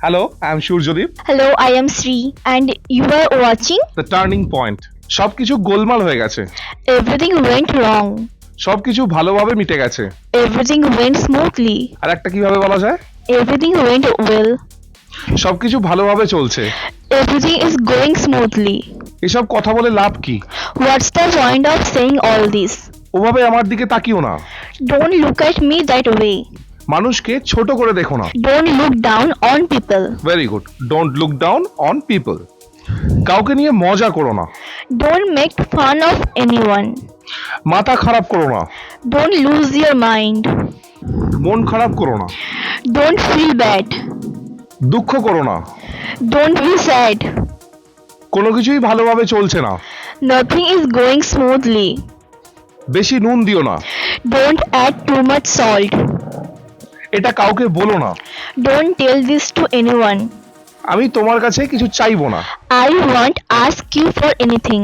Hello, I'm Shurjodip. Hello, I am Sri, and you are watching. The Turning Point. সবকিছু গোলমাল হয়ে গেছে, Everything went wrong. সবকিছু ভালোভাবে মিটে গেছে। Everything went smoothly. আর একটা কিভাবে বলা যায়? Everything went well. সবকিছু ভালোভাবে চলছে। Everything is going smoothly. এসব কথা বলে লাভ কি? What's the point of saying all this? ওভাবে আমার দিকে তাকিও না। Don't look at me that way. মানুষকে ছোট করে দেখো না। Don't look down on people. Very good. Don't look down on people. কাউকে নিয়ে মজা করো না। Don't make fun of anyone. মাথা খারাপ করো না। Don't lose your mind. মন খারাপ করো না। Don't feel bad. দুঃখ করো না। Don't be sad. কোনো কিছুই ভালোভাবে চলছে না। Nothing is going smoothly. বেশি নুন দিও না। Don't add too much salt. এটা কাউকে বলো না। Don't tell this to anyone. আমি তোমার কাছে কিছু চাইবো না। I won't ask you for anything.